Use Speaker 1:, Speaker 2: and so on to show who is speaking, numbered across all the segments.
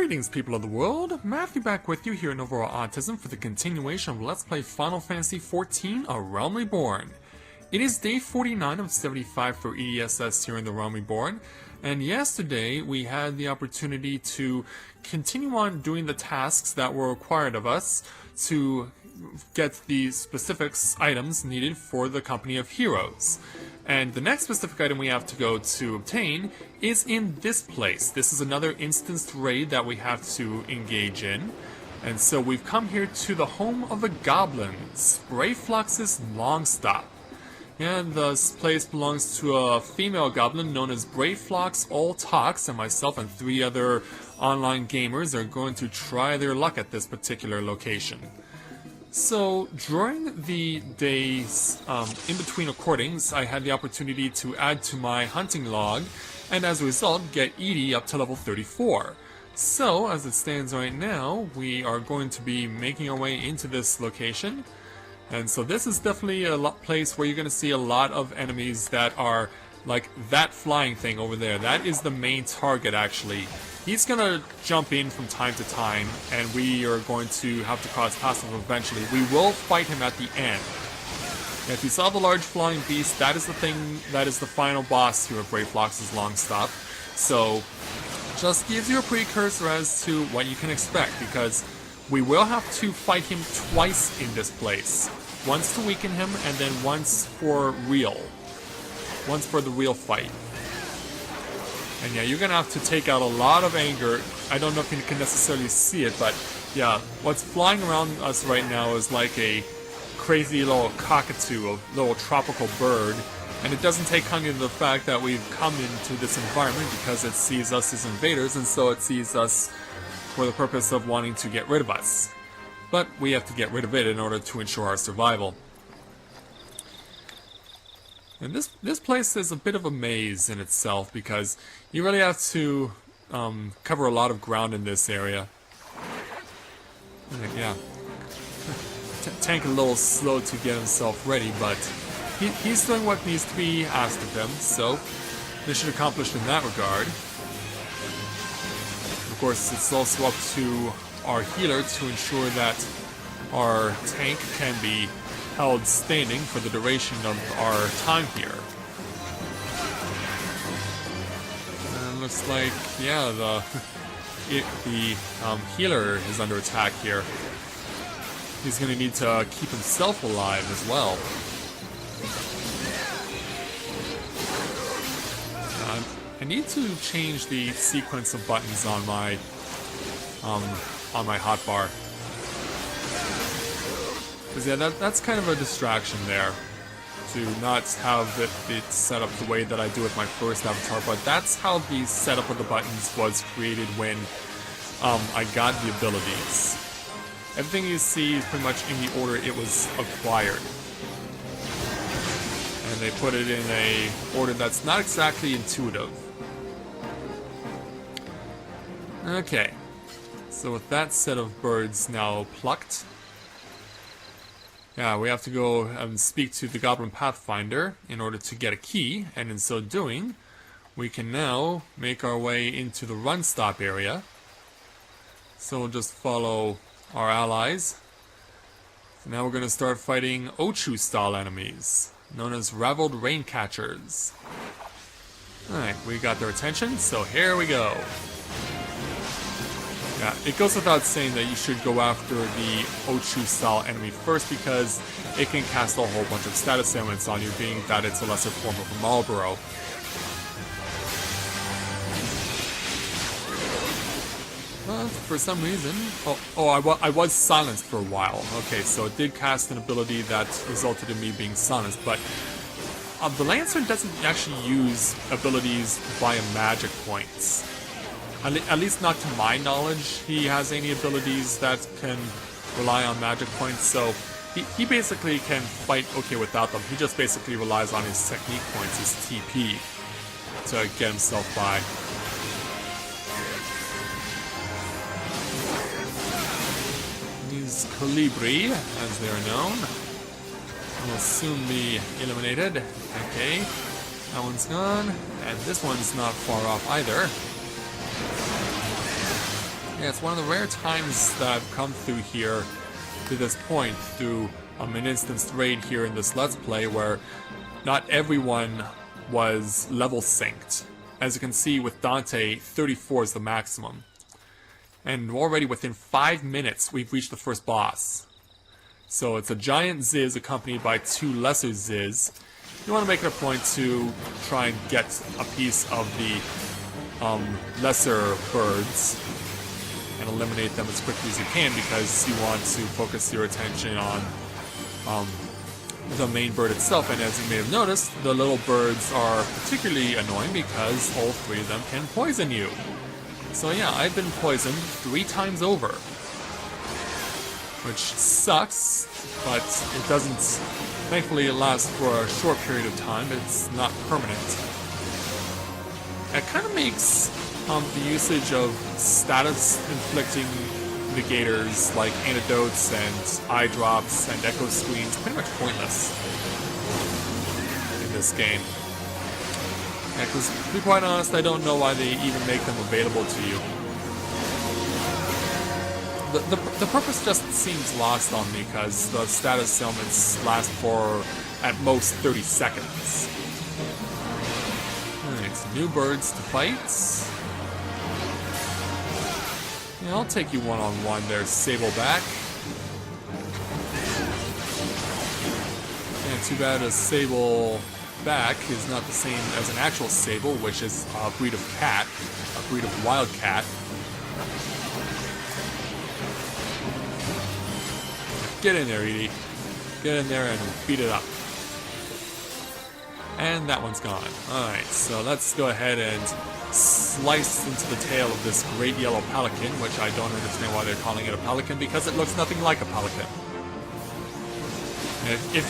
Speaker 1: Greetings, people of the world. Matthew back with you here in Overall Autism for the continuation of Let's Play Final Fantasy XIV: A Realm Reborn. It is day 49 of 75 for EDSS here in the Realm Reborn, and yesterday we had the opportunity to continue on doing the tasks that were required of us to get the specific items needed for the Company of Heroes. And the next specific item we have to go to obtain is in this place. This is another instanced raid that we have to engage in. And so we've come here to the home of the goblins, Brayflox's Longstop. And this place belongs to a female goblin known as Brayflox All Talks, and myself and 3 other online gamers are going to try their luck at this particular location. So, during the days in between recordings, I had the opportunity to add to my hunting log, and as a result, get Edie up to level 34. So, as it stands right now, we are going to be making our way into this location. And so this is definitely a place where you're going to see a lot of enemies that are like that flying thing over there. That is the main target, actually. He's going to jump in from time to time, and we are going to have to cause passive eventually. We will fight him at the end. If you saw the large flying beast, that is the thing, that is the final boss here of Brayflox's Longstop. So, just gives you a precursor as to what you can expect, because we will have to fight him twice in this place. Once to weaken him, and then once for real. Once for the real fight. And yeah, you're gonna have to take out a lot of anger. I don't know if you can necessarily see it, but yeah, what's flying around us right now is like a crazy little cockatoo, a little tropical bird. And it doesn't take kindly to the fact that we've come into this environment because it sees us as invaders, and so it sees us for the purpose of wanting to get rid of us. But we have to get rid of it in order to ensure our survival. And this place is a bit of a maze in itself, because you really have to cover a lot of ground in this area. Yeah. Tank a little slow to get himself ready, but he's doing what needs to be asked of him, so mission accomplished in that regard. Of course, it's also up to our healer to ensure that our tank can be held standing for the duration of our time here. And looks like, yeah, the healer is under attack here. He's going to need to keep himself alive as well. I need to change the sequence of buttons on my hotbar. Because yeah, that's kind of a distraction there, to not have it set up the way that I do with my first avatar, but that's how the setup of the buttons was created when I got the abilities. Everything you see is pretty much in the order it was acquired. And they put it in a order that's not exactly intuitive. Okay, so with that set of birds now plucked, yeah, we have to go and speak to the Goblin Pathfinder in order to get a key, and in so doing, we can now make our way into the run stop area. So we'll just follow our allies. So now we're going to start fighting Ochu-style enemies, known as Raveled Raincatchers. Alright, we got their attention, so here we go. Yeah, it goes without saying that you should go after the Ochu-style enemy first, because it can cast a whole bunch of status ailments on you, being that it's a lesser form of a Marlboro. For some reason... I was silenced for a while. Okay, so it did cast an ability that resulted in me being silenced, but the Lancer doesn't actually use abilities via magic points. At least not to my knowledge, he has any abilities that can rely on magic points, so he basically can fight okay without them. He just basically relies on his technique points, his TP, to get himself by. These Colibri, as they are known, will soon be eliminated. Okay, that one's gone, and this one's not far off either. Yeah, it's one of the rare times that I've come through here to this point through an instanced raid here in this Let's Play where not everyone was level synced. As you can see with Dante, 34 is the maximum. And already within 5 minutes, we've reached the first boss. So it's a giant Ziz accompanied by 2 lesser Ziz. You want to make it a point to try and get a piece of the lesser birds and eliminate them as quickly as you can, because you want to focus your attention on the main bird itself. And as you may have noticed, the little birds are particularly annoying because all 3 of them can poison you. So yeah, I've been poisoned 3 times over, which sucks, but it doesn't, thankfully it lasts for a short period of time. It's not permanent. It kind of makes the usage of status-inflicting negators like antidotes and eye drops and echo screens pretty much pointless in this game. Yeah, because to be quite honest, I don't know why they even make them available to you. The purpose just seems lost on me, because the status ailments last for at most 30 seconds. Alright, new birds to fight. Yeah, I'll take you one-on-one there, Sableback. Yeah, too bad a Sableback is not the same as an actual Sable, which is a breed of cat, a breed of wild cat. Get in there, Edie. Get in there and beat it up. And that one's gone. Alright, so let's go ahead and slice into the tail of this great yellow pelican, which I don't understand why they're calling it a pelican, because it looks nothing like a pelican. If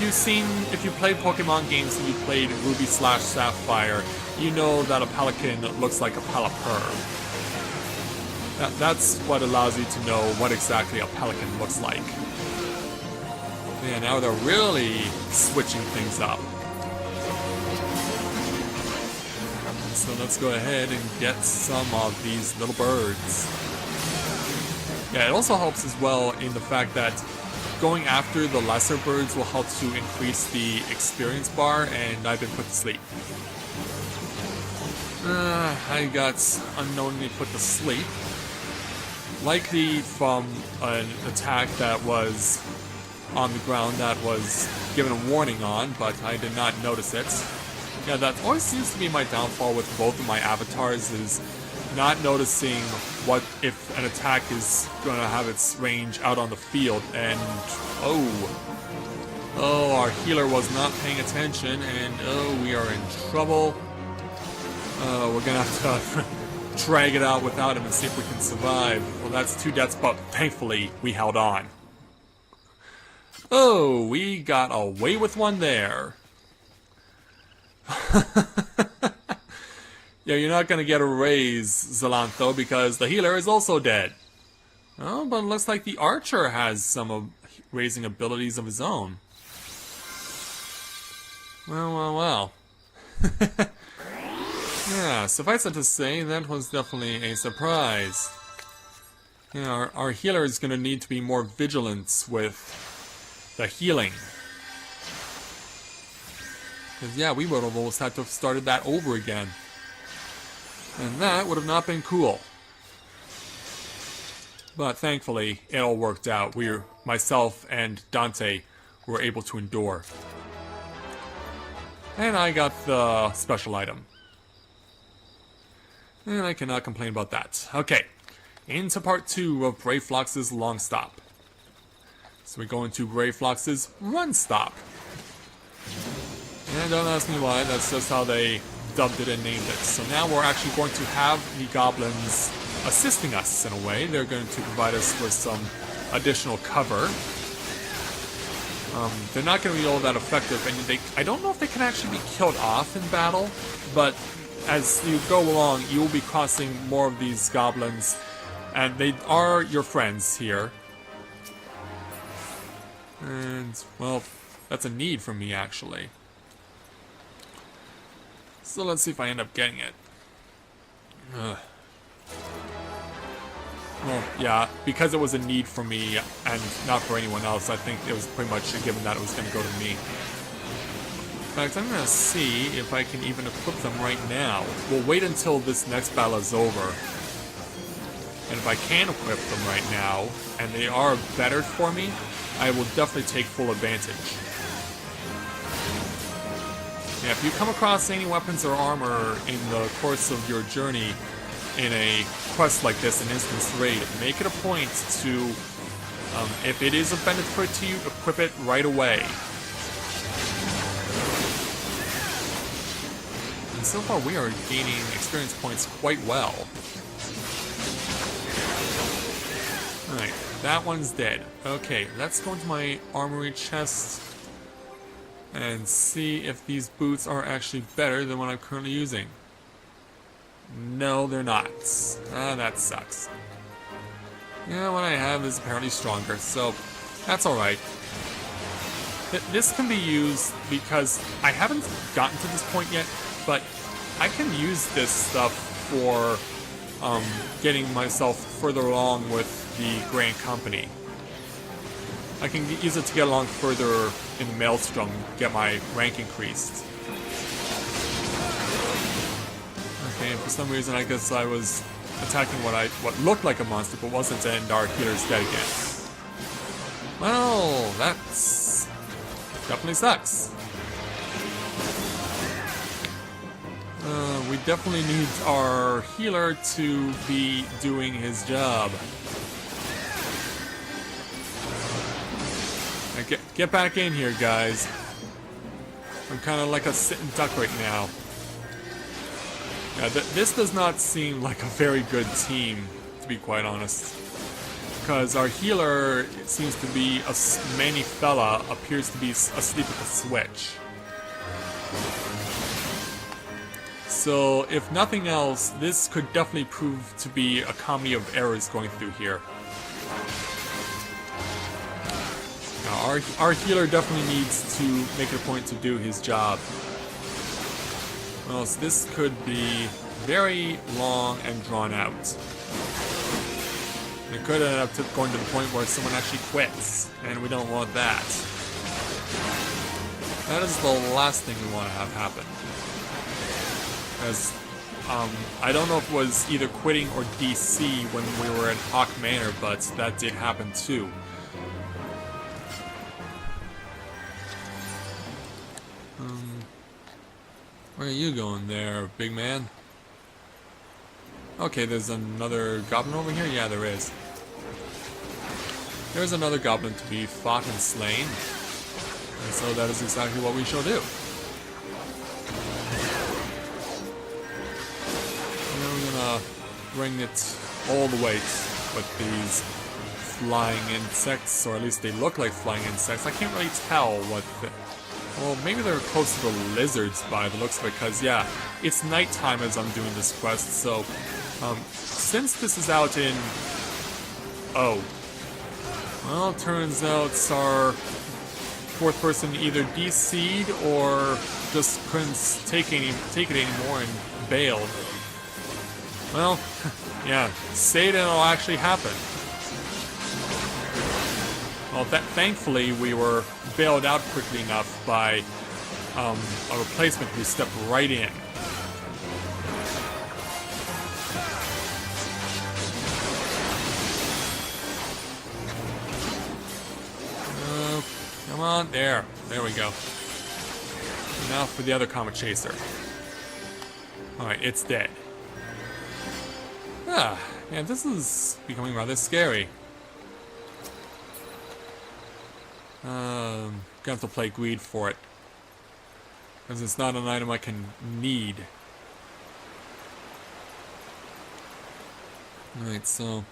Speaker 1: you played Pokemon games and you played Ruby / Sapphire, you know that a pelican looks like a Pelipper. That's what allows you to know what exactly a pelican looks like. Yeah, now they're really switching things up. So let's go ahead and get some of these little birds. Yeah, it also helps as well in the fact that going after the lesser birds will help to increase the experience bar, and I've been put to sleep. I got unknowingly put to sleep. Likely from an attack that was on the ground that was given a warning on, but I did not notice it. Yeah, that always seems to be my downfall with both of my avatars, is not noticing what if an attack is going to have its range out on the field. And oh, our healer was not paying attention, and oh, we are in trouble. We're gonna have to drag it out without him and see if we can survive. Well, that's 2 deaths, but thankfully we held on. Oh, we got away with one there. Yeah, you're not going to get a raise, Zalantho, because the healer is also dead. Oh, but it looks like the archer has some raising abilities of his own. Well. Yeah, suffice it to say, that was definitely a surprise. Yeah, our healer is going to need to be more vigilant with the healing. Because, yeah, we would have almost had to have started that over again. And that would have not been cool. But thankfully, it all worked out. Myself and Dante were able to endure. And I got the special item. And I cannot complain about that. Okay, into part 2 of Brayflox's Longstop. So we go into Brayflox's Run Stop. And don't ask me why, that's just how they dubbed it and named it. So now we're actually going to have the goblins assisting us in a way. They're going to provide us with some additional cover. They're not going to be all that effective, and I don't know if they can actually be killed off in battle, but as you go along, you will be crossing more of these goblins, and they are your friends here. And, well, that's a need for me, actually. So let's see if I end up getting it. Well, yeah, because it was a need for me and not for anyone else, I think it was pretty much a given that it was going to go to me. In fact, I'm going to see if I can even equip them right now. We'll wait until this next battle is over. And if I can equip them right now, and they are better for me, I will definitely take full advantage. Yeah, if you come across any weapons or armor in the course of your journey in a quest like this, an instance raid, make it a point to, if it is a benefit to you, equip it right away. And so far we are gaining experience points quite well. Alright, that one's dead. Okay, let's go into my armory chest and see if these boots are actually better than what I'm currently using. No, they're not. Ah, that sucks. Yeah, what I have is apparently stronger, so that's alright. This can be used because I haven't gotten to this point yet, but I can use this stuff for getting myself further along with the Grand Company. I can use it to get along further in the Maelstrom, get my rank increased. Okay, and for some reason I guess I was attacking what looked like a monster but wasn't, and our healer's dead again. Well, that's definitely sucks. We definitely need our healer to be doing his job. Now get back in here, guys. I'm kind of like a sitting duck right now. Yeah, this does not seem like a very good team, to be quite honest. Because our healer seems to be a manny fella, appears to be asleep at the switch. So, if nothing else, this could definitely prove to be a comedy of errors going through here. Now, our healer definitely needs to make it a point to do his job. Or else this could be very long and drawn out. It could end up going to the point where someone actually quits, and we don't want that. That is the last thing we want to have happen. As I don't know if it was either quitting or DC when we were at Hawk Manor, but that did happen too. Where are you going there, big man? Okay, there's another goblin over here? Yeah, there is. There's another goblin to be fought and slain. And so that is exactly what we shall do. We're gonna bring it all the way with these flying insects, or at least they look like flying insects. I can't really tell what well, maybe they're close to the lizards by the looks of it, because, yeah, it's nighttime as I'm doing this quest, so, since this is out in... Oh. Well, turns out our fourth person either DC'd or just couldn't take it anymore and bailed. Well, yeah, say it and it'll actually happen. Well, thankfully we were bailed out quickly enough by a replacement who stepped right in. Come on, there we go. Now for the other Comet Chaser. Alright, it's dead. Ah, yeah, this is becoming rather scary. Gonna have to play greed for it. Because it's not an item I can need. Alright, so...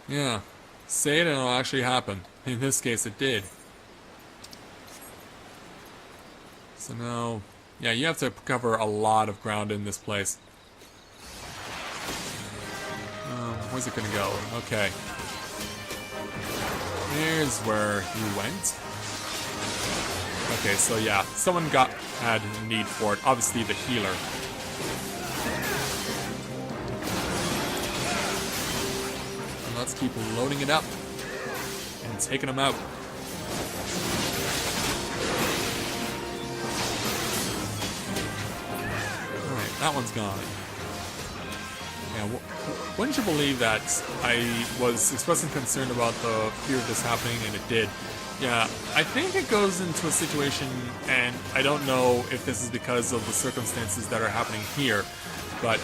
Speaker 1: yeah. Say it and it'll actually happen. In this case, it did. So now... yeah, you have to cover a lot of ground in this place. Where's it gonna go? Okay. Here's where you went. Okay, so yeah, someone had need for it. Obviously, the healer. let's keep loading it up and taking them out. Alright, that one's gone. Yeah, wouldn't you believe that I was expressing concern about the fear of this happening, and it did. Yeah, I think it goes into a situation, and I don't know if this is because of the circumstances that are happening here, but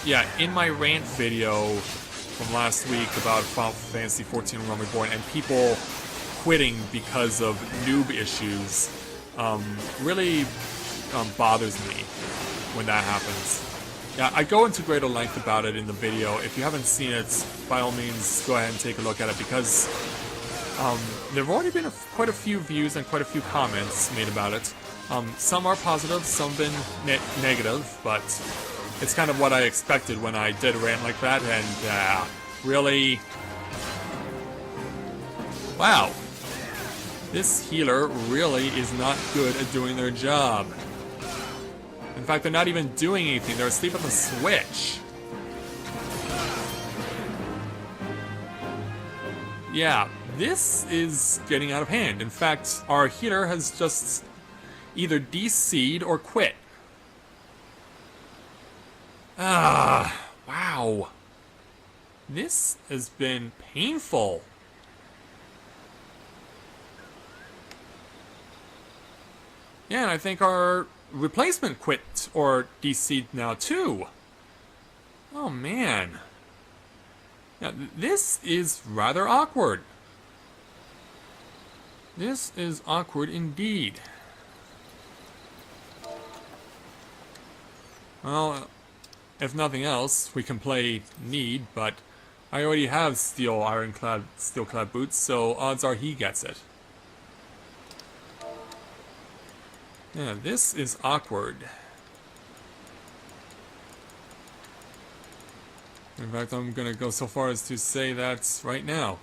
Speaker 1: yeah, in my rant video from last week about Final Fantasy XIV and Realm Reborn and people quitting because of noob issues, really bothers me when that happens. Yeah, I go into greater length about it in the video. If you haven't seen it, by all means, go ahead and take a look at it, because there have already been quite a few views and quite a few comments made about it. Some are positive, some have been negative, but it's kind of what I expected when I did a rant like that, and really... Wow. This healer really is not good at doing their job. In fact, they're not even doing anything. They're asleep on the switch. Yeah, this is getting out of hand. In fact, our healer has just either DC'd or quit. Wow. This has been painful. Yeah, and I think our replacement quit or DC'd now too. Oh man. Now, this is rather awkward. This is awkward indeed. Well, if nothing else, we can play Need, but I already have steel-clad boots, so odds are he gets it. Yeah, this is awkward. In fact, I'm gonna go so far as to say that right now.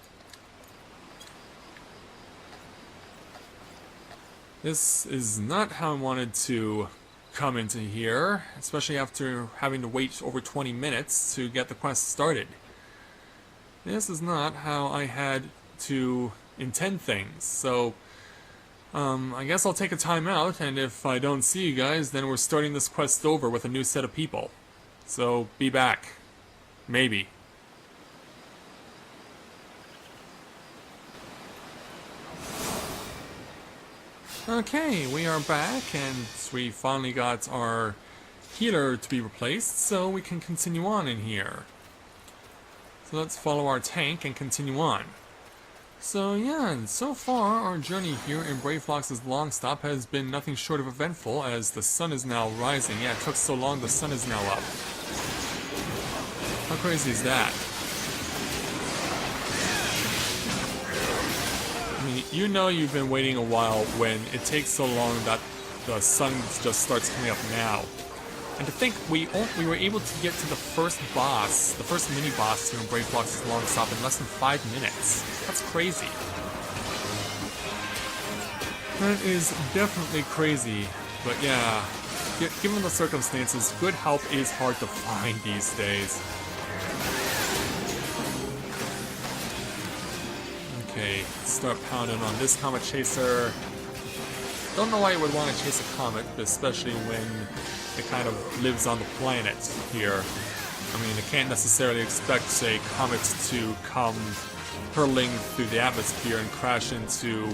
Speaker 1: This is not how I wanted to come into here, especially after having to wait over 20 minutes to get the quest started. This is not how I had to intend things, so I guess I'll take a time out, and if I don't see you guys, then we're starting this quest over with a new set of people. So, be back. Maybe. Okay, we are back, and we finally got our healer to be replaced, so we can continue on in here. So let's follow our tank and continue on. So yeah, and so far our journey here in Brayflox's Longstop has been nothing short of eventful, as the sun is now rising. Yeah, it took so long, the sun is now up. How crazy is that? I mean, you know you've been waiting a while when it takes so long that the sun just starts coming up now. And to think we were able to get to the first boss, the first mini-boss here in Brayflox's Longstop in less than 5 minutes. That's crazy. That is definitely crazy, but yeah, given the circumstances, good help is hard to find these days. Okay, let's start pounding on this comet chaser. Don't know why you would want to chase a comet, especially when it kind of lives on the planet here. I mean, I can't necessarily expect, say, comets to come hurling through the atmosphere and crash into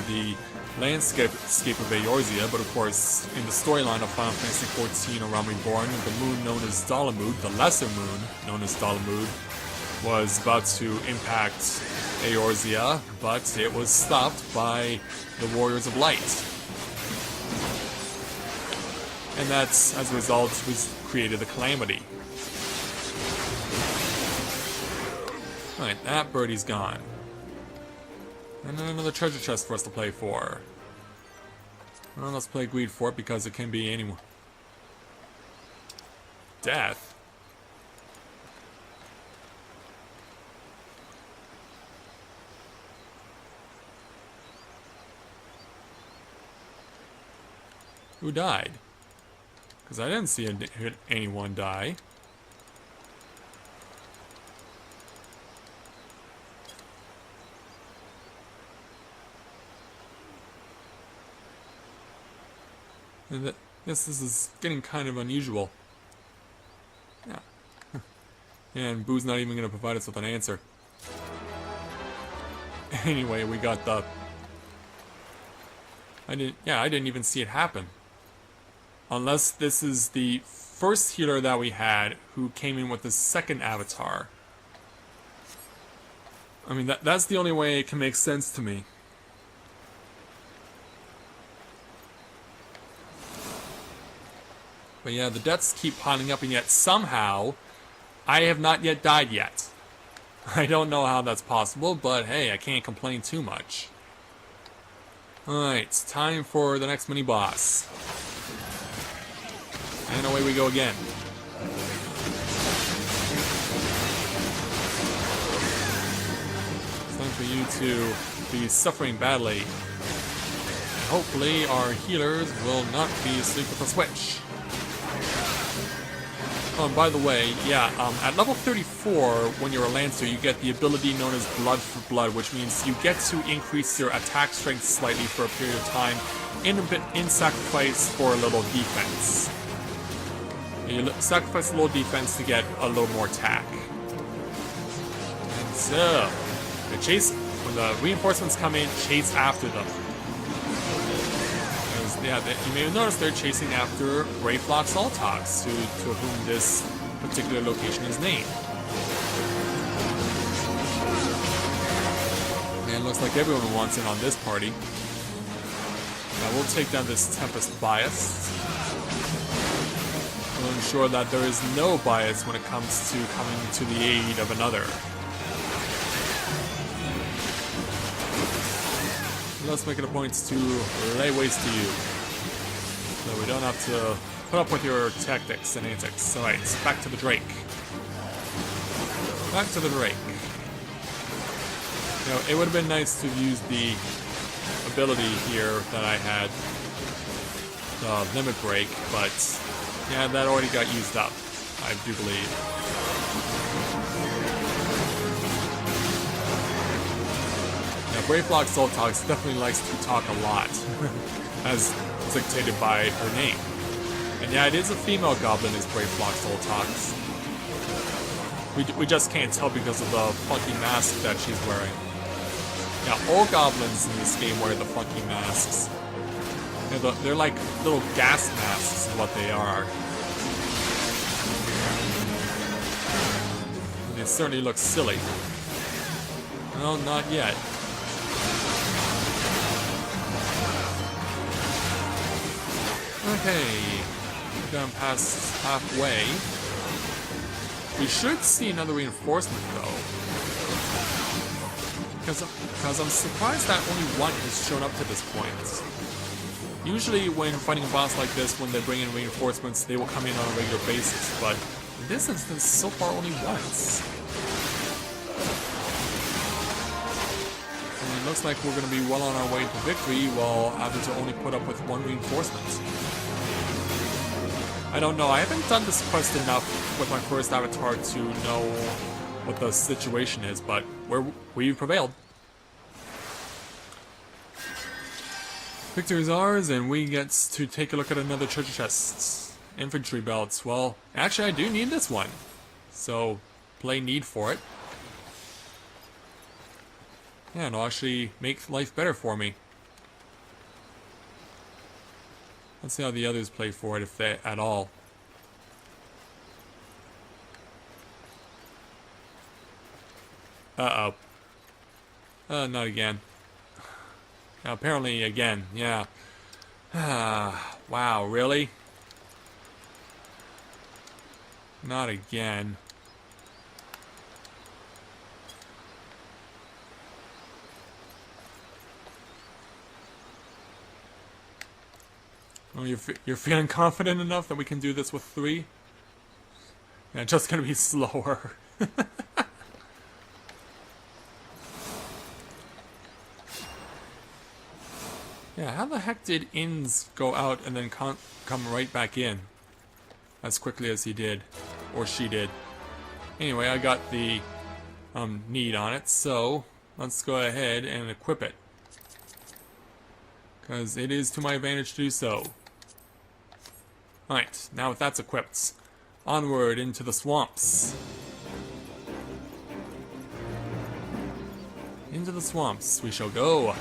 Speaker 1: the landscape of Eorzea, but of course, in the storyline of Final Fantasy XIV or Realm Reborn, the moon known as Dalamud, the lesser moon known as Dalamud, was about to impact Eorzea, but it was stopped by the Warriors of Light. And that's, as a result, was created the Calamity. Alright, that birdie's gone. And then another treasure chest for us to play for. Well, let's play Greed for it because it can be anyone. Death? Who died? Because I didn't see anyone die. And this is getting kind of unusual. Yeah. And Boo's not even going to provide us with an answer. Anyway, we got the... I didn't even see it happen. Unless this is the first healer that we had who came in with the second avatar. I mean, that's the only way it can make sense to me. But yeah, the deaths keep piling up, and yet somehow I have not yet died yet. I don't know how that's possible, but hey, I can't complain too much. Alright, time for the next mini-boss. And away we go again. It's time for you to be suffering badly. And hopefully our healers will not be asleep with a switch. Oh, and by the way, yeah, at level 34, when you're a Lancer, you get the ability known as Blood for Blood, which means you get to increase your attack strength slightly for a period of time in sacrifice for a little defense. You sacrifice a little defense to get a little more attack. And so, when the reinforcements come in, chase after them. Yeah, you may have noticed they're chasing after Brayflox Altox, to whom this particular location is named. Man, looks like everyone wants in on this party. Now we'll take down this Tempest bias. We'll ensure that there is no bias when it comes to coming to the aid of another. Let's make it a point to lay waste to you. So we don't have to put up with your tactics and antics. Alright, back to the Drake. Back to the Drake. You know, it would have been nice to use the ability here that I had, the Limit Break, but yeah, that already got used up, I do believe. Brayflox Zoltox definitely likes to talk a lot, as dictated by her name. And yeah, it is a female goblin, is Brayflox Zoltox. We just can't tell because of the funky mask that she's wearing. Yeah, all goblins in this game wear the funky masks. They're like little gas masks is what they are. And they certainly look silly. Well, not yet. Okay, we've gone past halfway. We should see another reinforcement though. Because I'm surprised that only one has shown up to this point. Usually when fighting a boss like this, when they bring in reinforcements, they will come in on a regular basis, but in this instance, so far only once. And it looks like we're going to be well on our way to victory while having to only put up with one reinforcement. I don't know, I haven't done this quest enough with my first avatar to know what the situation is, but we prevailed. Victory is ours, and we get to take a look at another treasure chest. Infantry belts. Well, actually I do need this one, so play need for it. Yeah, it'll actually make life better for me. Let's see how the others play for it, if they at all. Uh-oh. Not again. Apparently again, yeah. Wow, really? Not again. Oh, you're feeling confident enough that we can do this with 3? Yeah, it's just gonna be slower. Yeah, how the heck did Inns go out and then come right back in as quickly as he did, or she did? Anyway, I got the need on it, so let's go ahead and equip it, because it is to my advantage to do so. Alright, now with that's equipped, onward into the swamps. Into the swamps we shall go.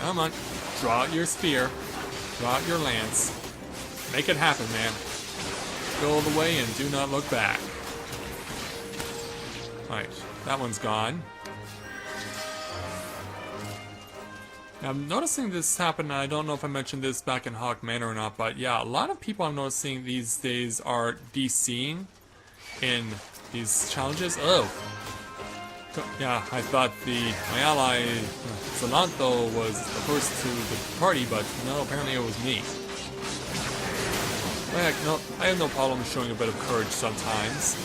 Speaker 1: Come on, draw out your spear, draw out your lance. Make it happen, man. Go all the way and do not look back. Alright, that one's gone. Now, I'm noticing this happen, I don't know if I mentioned this back in Hawk Manor or not, but yeah, a lot of people I'm noticing these days are DCing in these challenges. Oh! Yeah, I thought my ally, Zalanto, was the first to the party, but no, apparently it was me. But heck, no, I have no problem showing a bit of courage sometimes.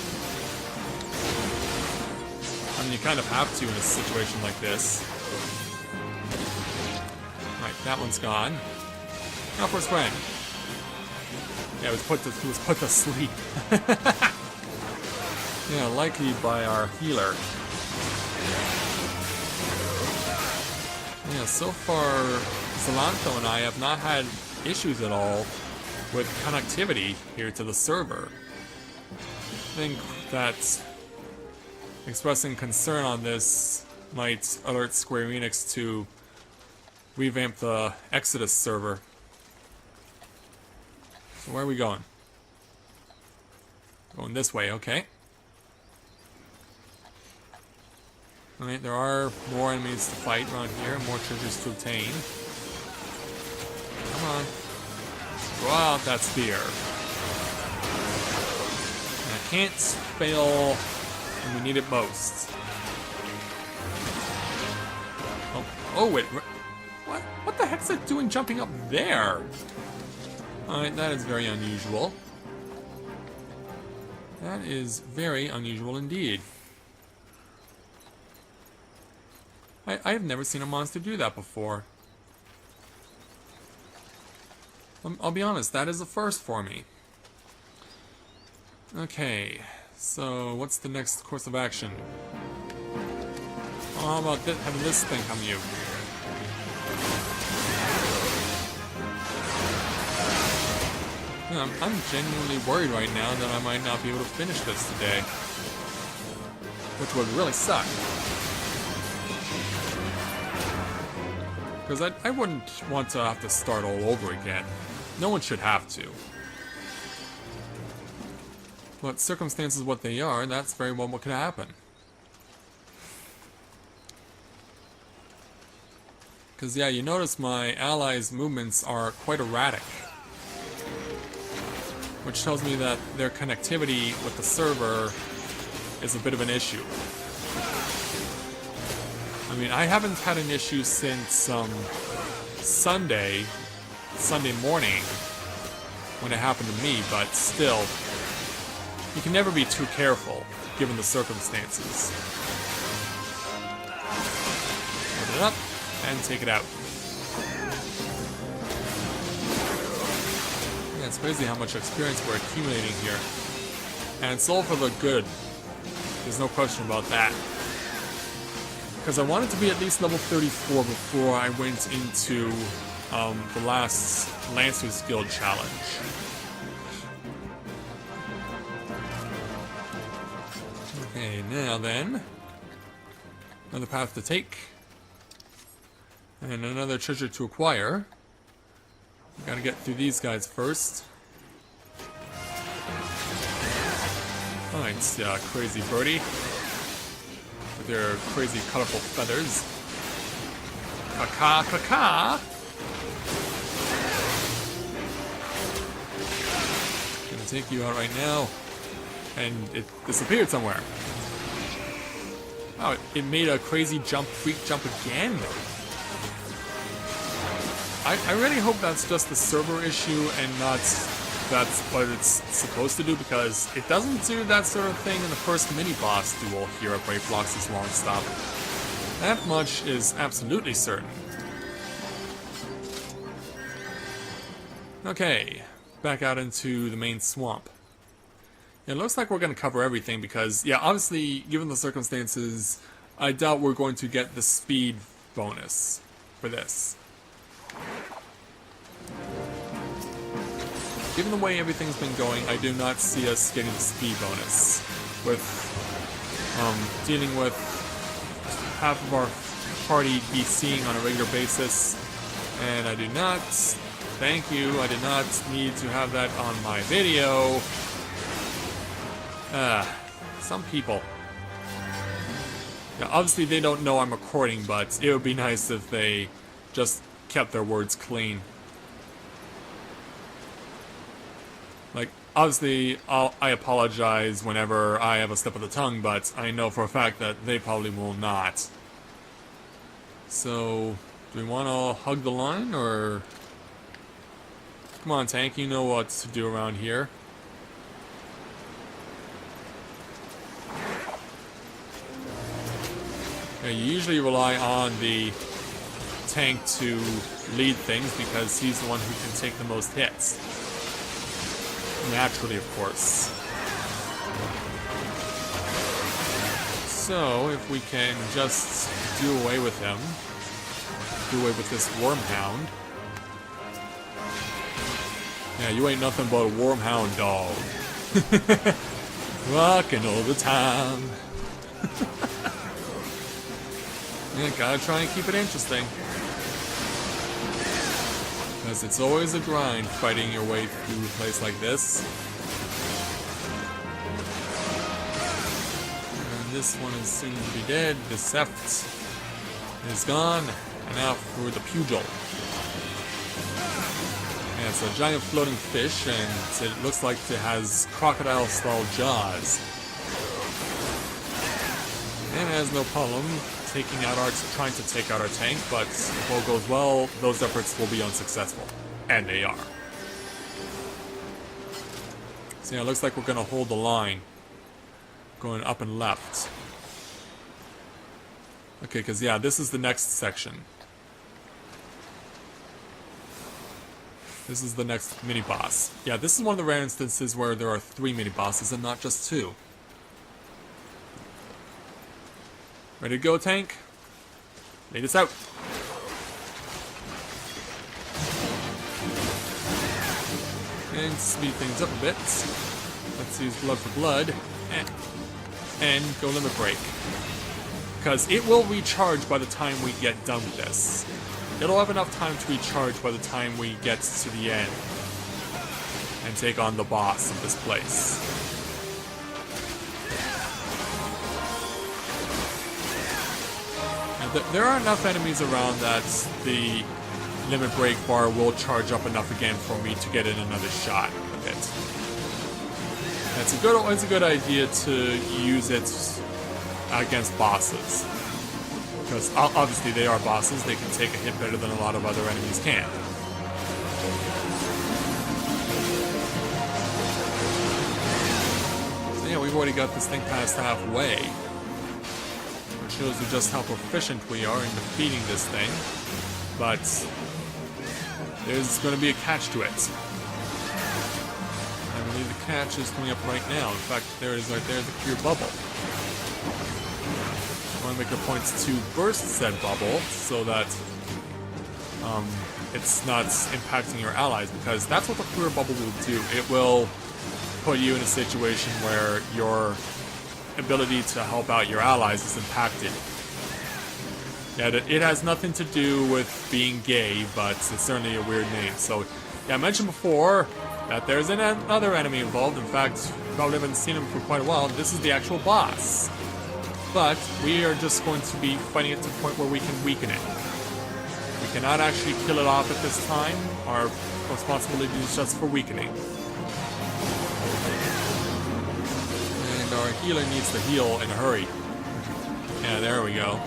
Speaker 1: I mean, you kind of have to in a situation like this. Right, that one's gone. Now for Sven. Yeah, he was put to sleep. Yeah, likely by our healer. Yeah, so far, Zalanto and I have not had issues at all with connectivity here to the server. I think that expressing concern on this might alert Square Enix to revamp the Exodus server. So where are we going? Going this way, okay. Alright, there are more enemies to fight around here, more treasures to obtain. Come on. Draw out that spear. And I can't fail when we need it most. Oh wait, what the heck's it doing jumping up there? Alright, that is very unusual. That is very unusual indeed. I have never seen a monster do that before. I'll be honest, that is a first for me. Okay, so what's the next course of action? Oh, how about having this thing come to you? Yeah, I'm genuinely worried right now that I might not be able to finish this today. Which would really suck. Because I wouldn't want to have to start all over again. No one should have to. But circumstances what they are, that's very well what could happen. Because yeah, you notice my allies' movements are quite erratic. Which tells me that their connectivity with the server is a bit of an issue. I mean, I haven't had an issue since Sunday morning when it happened to me, but still, you can never be too careful given the circumstances. Open it up and take it out. Yeah, it's crazy how much experience we're accumulating here. And it's all for the good. There's no question about that. Because I wanted to be at least level 34 before I went into the last Lancer's Guild challenge. Okay, now then, another path to take, and another treasure to acquire. We gotta get through these guys first. Alright, yeah, crazy birdie. With their crazy colorful feathers. Caca. Gonna take you out right now. And it disappeared somewhere. Oh, it made a crazy freak jump again. I really hope that's just the server issue and not that's what it's supposed to do, because it doesn't do that sort of thing in the first mini-boss duel here at Brayflox's Longstop. That much is absolutely certain. Okay, back out into the main swamp. It looks like we're going to cover everything because, yeah, obviously, given the circumstances, I doubt we're going to get the speed bonus for this. given the way everything's been going, I do not see us getting the speed bonus. With dealing with half of our party DCing on a regular basis. And I do not, thank you, I did not need to have that on my video. Some people. Now, obviously they don't know I'm recording, but it would be nice if they just kept their words clean. Like, obviously, I apologize whenever I have a slip of the tongue, but I know for a fact that they probably will not. So, do we want to hug the line, or... Come on, tank, you know what to do around here. Yeah, you usually rely on the tank to lead things because he's the one who can take the most hits. Naturally, of course. So, if we can just do away with him, do away with this Wormhound. Yeah, you ain't nothing but a Wormhound dog. Rockin' all the time. Yeah, gotta try and keep it interesting. Because it's always a grind fighting your way through a place like this. And this one is soon to be dead. The Seft is gone. And now for the Pugil. Yeah, it's a giant floating fish, and it looks like it has crocodile-style jaws. And it has no problem trying to take out our tank, but if all goes well, those efforts will be unsuccessful. And they are. So yeah, it looks like we're gonna hold the line. Going up and left. Okay, because yeah, this is the next section. This is the next mini-boss. Yeah, this is one of the rare instances where there are 3 mini-bosses and not just 2. Ready to go, tank? Lead us out. And speed things up a bit. Let's use blood for blood. And go limit break. Because it will recharge by the time we get done with this. It'll have enough time to recharge by the time we get to the end. And take on the boss of this place. There are enough enemies around that the limit break bar will charge up enough again for me to get in another shot with it. It's a good idea to use it against bosses. Because obviously they are bosses, they can take a hit better than a lot of other enemies can. So yeah, we've already got this thing past halfway. Shows you just how proficient we are in defeating this thing, but there's going to be a catch to it. I believe the catch is coming up right now. In fact, there it is right there, the cure bubble. I want to make a point to burst said bubble so that it's not impacting your allies, because that's what the cure bubble will do. It will put you in a situation where your ability to help out your allies is impacted. Yeah, it has nothing to do with being gay, but it's certainly a weird name. So, yeah, I mentioned before that there's another enemy involved. In fact, you probably haven't seen him for quite a while. This is the actual boss. But we are just going to be fighting it to the point where we can weaken it. We cannot actually kill it off at this time. Our responsibility is just for weakening. Our healer needs to heal in a hurry. Yeah, there we go.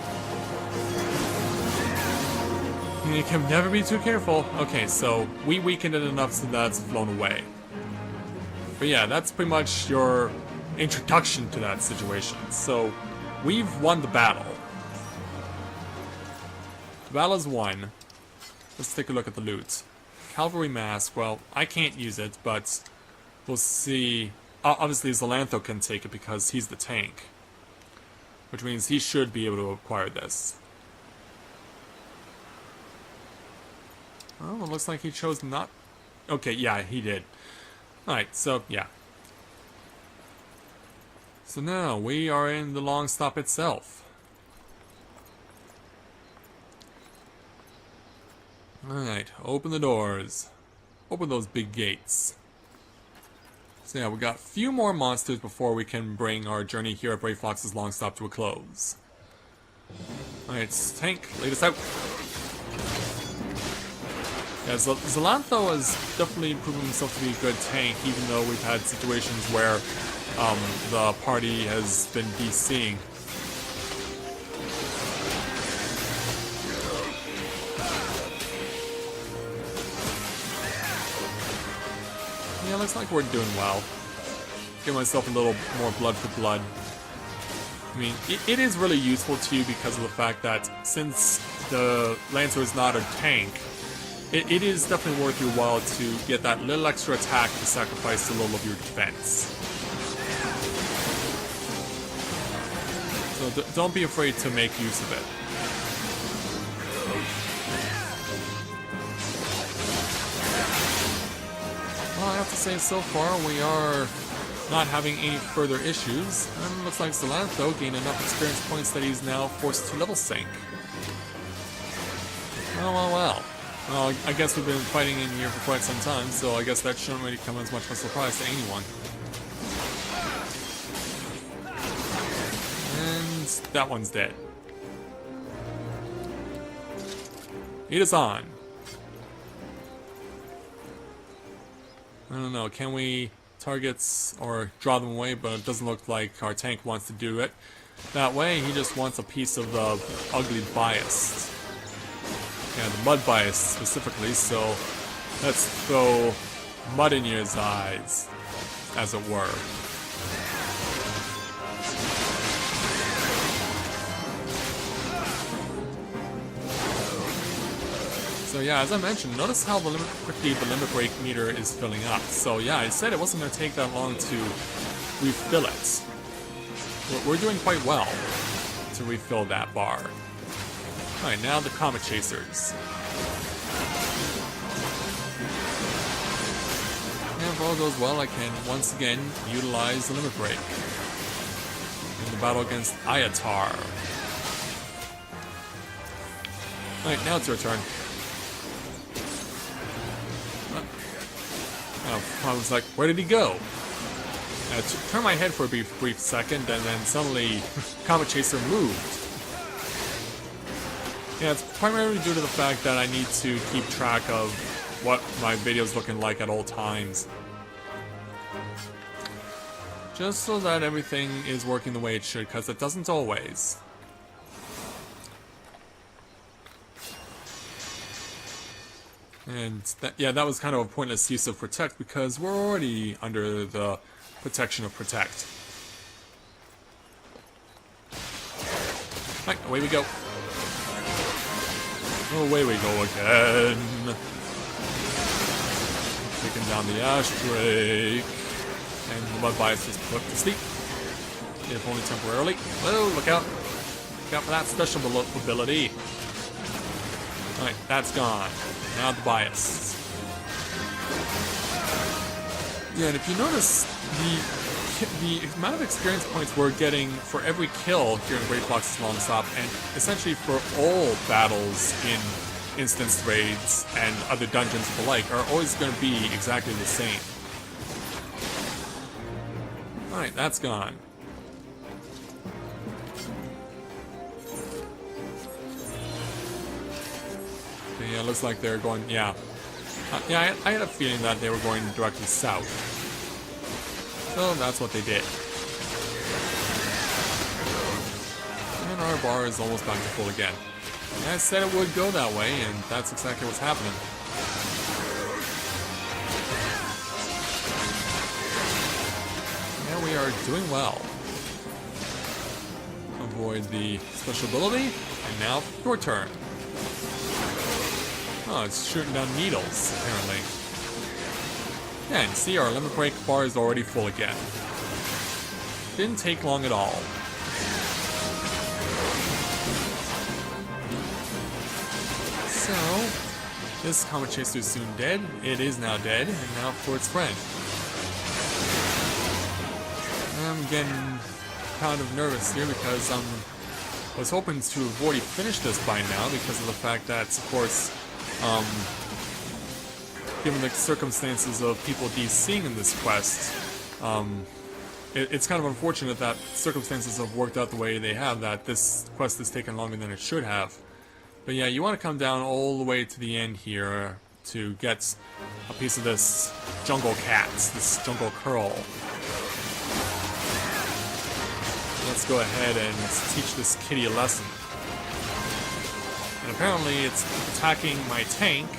Speaker 1: You can never be too careful. Okay, so we weakened it enough so that's flown away. But yeah, that's pretty much your introduction to that situation. So, we've won the battle. The battle is won. Let's take a look at the loot. Cavalry Mask, well, I can't use it, but we'll see. Obviously, Zalantho can take it because he's the tank. Which means he should be able to acquire this. Oh, it looks like he chose not... Okay, yeah, he did. Alright, so, yeah. So now, we are in the Longstop itself. Alright, open the doors. Open those big gates. So yeah, we got a few more monsters before we can bring our journey here at Brayflox's Longstop to a close. Alright, tank, lead us out. Yeah, Zalantho has definitely proven himself to be a good tank, even though we've had situations where the party has been DCing. Yeah, looks like we're doing well. Give myself a little more blood for blood. I mean, it is really useful to you because of the fact that since the Lancer is not a tank, it is definitely worth your while to get that little extra attack to sacrifice a little of your defense. So don't be afraid to make use of it. Well, I have to say, so far we are not having any further issues, and it looks like Zalantho gained enough experience points that he's now forced to level sync. Well. Well, I guess we've been fighting in here for quite some time, so I guess that shouldn't really come as much of a surprise to anyone. And that one's dead. Heat us on. I don't know, can we targets or draw them away, but it doesn't look like our tank wants to do it. That way, he just wants a piece of the ugly bias. Yeah, the mud bias specifically, so let's throw mud in his eyes, as it were. So yeah, as I mentioned, notice how quickly the limit break meter is filling up. So yeah, I said it wasn't going to take that long to refill it. We're doing quite well to refill that bar. Alright, now the Comet Chasers. And if all goes well, I can once again utilize the limit break in the battle against Ayatar. Alright, now it's your turn. I was like, where did he go? I turned my head for a brief second, and then suddenly Comet Chaser moved. Yeah, it's primarily due to the fact that I need to keep track of what my video's looking like at all times. Just so that everything is working the way it should, because it doesn't always. And that was kind of a pointless use of Protect, because we're already under the protection of Protect. Right, away we go. Away we go again. Taking down the Ash Drake. And the Mud Bias is put to sleep. If only temporarily. Oh, look out. Look out for that special ability. Alright, that's gone. Now the Bias. Yeah, and if you notice, the amount of experience points we're getting for every kill here in Brayflox's Longstop, and essentially for all battles in instance raids and other dungeons alike, are always going to be exactly the same. Alright, that's gone. Okay, yeah, looks like they're going, yeah. Yeah, I had a feeling that they were going directly south. So that's what they did. And our bar is almost back to full again. I said it would go that way, and that's exactly what's happening. Yeah, we are doing well. Avoid the special ability, and now your turn. Oh, it's shooting down needles, apparently. Yeah, and see, our limit break bar is already full again. Didn't take long at all. So, this Comet Chaser is soon dead. It is now dead, and now for its friend. I'm getting kind of nervous here because I was hoping to have already finished this by now because of the fact that, of course, given the circumstances of people DCing in this quest, it's kind of unfortunate that circumstances have worked out the way they have, that this quest has taken longer than it should have. But yeah, you want to come down all the way to the end here to get a piece of this jungle cat, this jungle curl. Let's go ahead and teach this kitty a lesson. And apparently it's attacking my tank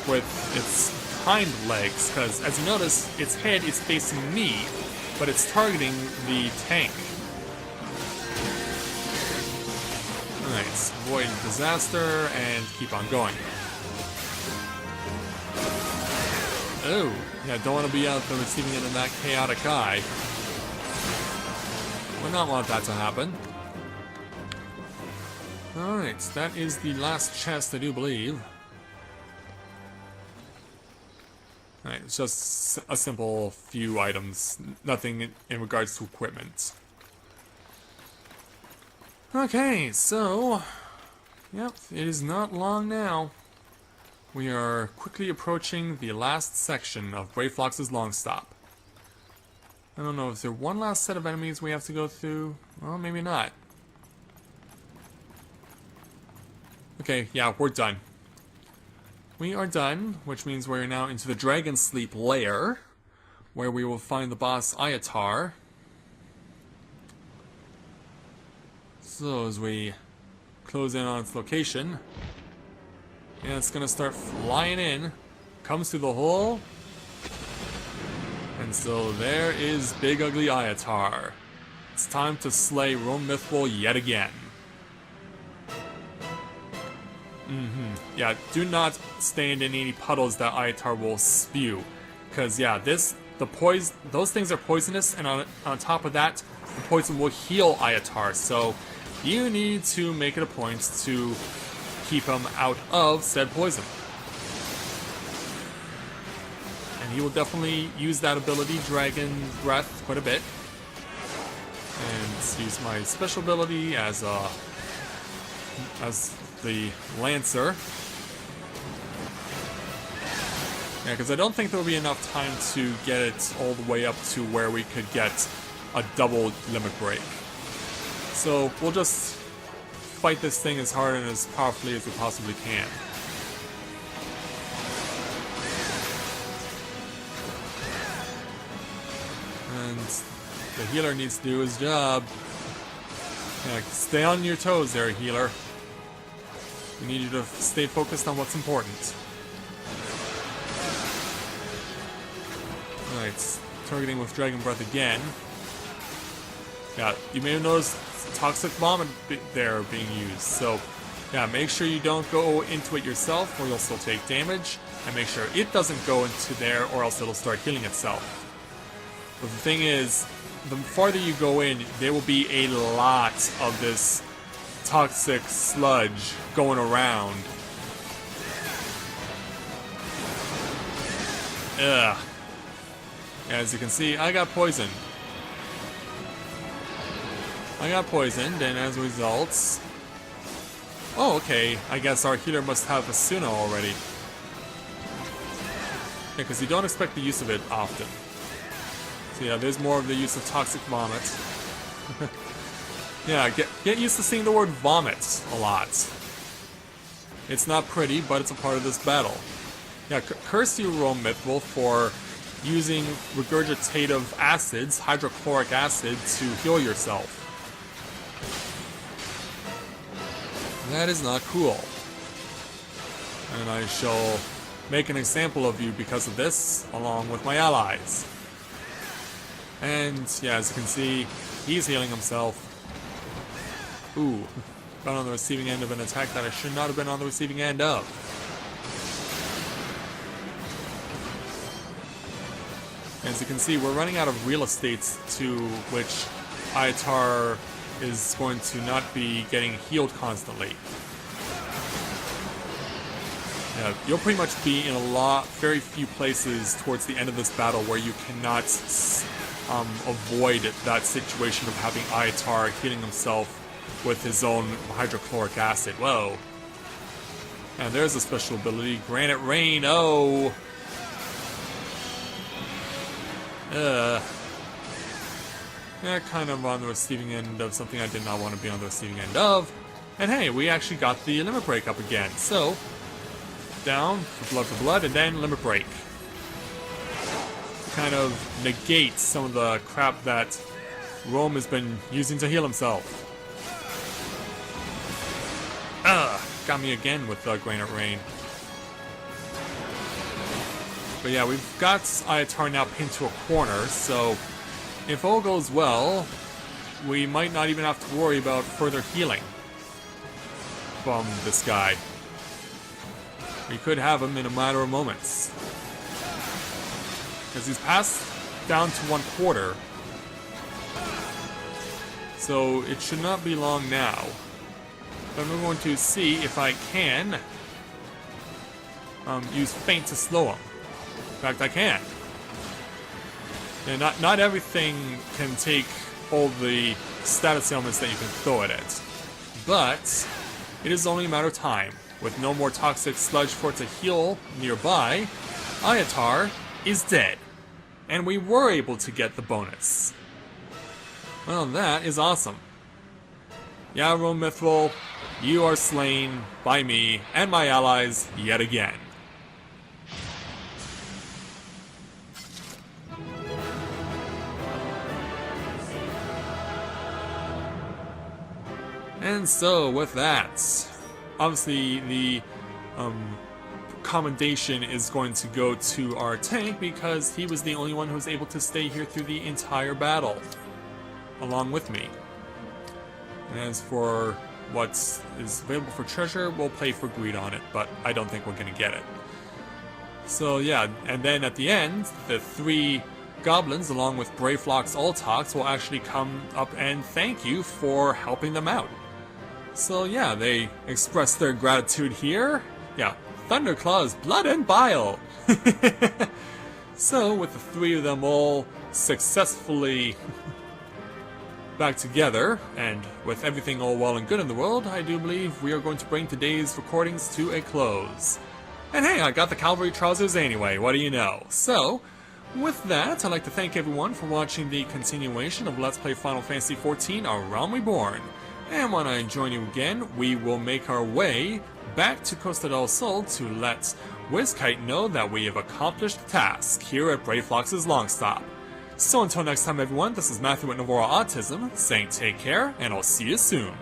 Speaker 1: with its hind legs, because as you notice, its head is facing me, but it's targeting the tank. Nice. Avoid disaster and keep on going. Oh, yeah, don't want to be out the receiving end of that chaotic eye. Would not want that to happen. Alright, that is the last chest, I do believe. Alright, it's just a simple few items, nothing in regards to equipment. Okay, so, yep, it is not long now. We are quickly approaching the last section of Brayflox's Longstop. I don't know if there's one last set of enemies we have to go through. Well, maybe not. Okay, yeah, we're done. We are done, which means we're now into the Dragon Sleep lair, where we will find the boss Ayatar. So as we close in on its location, and it's gonna start flying in, comes through the hole, and so there is Big Ugly Ayatar. It's time to slay Rome Mythful yet again. Yeah, do not stand in any puddles that Ayatar will spew. Because, yeah, those things are poisonous, and on top of that, the poison will heal Ayatar. So, you need to make it a point to keep him out of said poison. And he will definitely use that ability, Dragon Breath, quite a bit. And use my special ability as the Lancer. Yeah, because I don't think there will be enough time to get it all the way up to where we could get a double limit break. So we'll just fight this thing as hard and as powerfully as we possibly can. And the healer needs to do his job. Yeah, stay on your toes there, healer. We need you to stay focused on what's important. Alright, targeting with Dragon Breath again. Yeah, you may have noticed Toxic Bomb there being used. So, yeah, make sure you don't go into it yourself or you'll still take damage. And make sure it doesn't go into there or else it'll start healing itself. But the thing is, the farther you go in, there will be a lot of this toxic sludge going around. Ugh. As you can see, I got poisoned. And as a result... Oh, okay. I guess our healer must have a Suno already. Yeah, because you don't expect the use of it often. So yeah, there's more of the use of Toxic Vomit. Yeah, get used to seeing the word vomit a lot. It's not pretty, but it's a part of this battle. Yeah, curse you, Rome Mythful, for using regurgitative acids, hydrochloric acid, to heal yourself. That is not cool. And I shall make an example of you because of this, along with my allies. And, yeah, as you can see, he's healing himself. Ooh, got on the receiving end of an attack that I should not have been on the receiving end of. As you can see, we're running out of real estate to which Ayatar is going to not be getting healed constantly. Yeah, you'll pretty much be in very few places towards the end of this battle where you cannot avoid that situation of having Ayatar healing himself with his own hydrochloric acid. Whoa. And there's a special ability, Granite Rain. Oh. Yeah, kind of on the receiving end of something I did not want to be on the receiving end of. And hey, we actually got the limit break up again. So, down, for blood, and then limit break. Kind of negates some of the crap that Rome has been using to heal himself. Got me again with the Granite Rain. But yeah, we've got Ayatar now pinned to a corner, so if all goes well, we might not even have to worry about further healing from this guy. We could have him in a matter of moments. Because he's passed down to 1/4. So it should not be long now. But I'm going to see if I can use Feint to slow him. In fact, I can. And not everything can take all the status ailments that you can throw at it. But it is only a matter of time. With no more toxic sludge for it to heal nearby, Ayatar is dead. And we were able to get the bonus. Well, that is awesome. Yeah, Rome Mithril, you are slain by me and my allies yet again. And so, with that, obviously the commendation is going to go to our tank because he was the only one who was able to stay here through the entire battle, along with me. And as for what is available for treasure, we'll pay for greed on it, but I don't think we're going to get it. So yeah, and then at the end, the 3 goblins, along with Brayflox Altox, will actually come up and thank you for helping them out. So yeah, they express their gratitude here. Yeah, Thunderclaw's blood and bile! So, with the 3 of them all successfully back together, and with everything all well and good in the world, I do believe we are going to bring today's recordings to a close. And hey, I got the cavalry trousers anyway, what do you know? So, with that, I'd like to thank everyone for watching the continuation of Let's Play Final Fantasy XIV A Realm Reborn. And when I join you again, we will make our way back to Costa del Sol to let WizKite know that we have accomplished the task here at Brayflox's Longstop. So until next time everyone, this is Matthew with Novora Autism, saying take care, and I'll see you soon.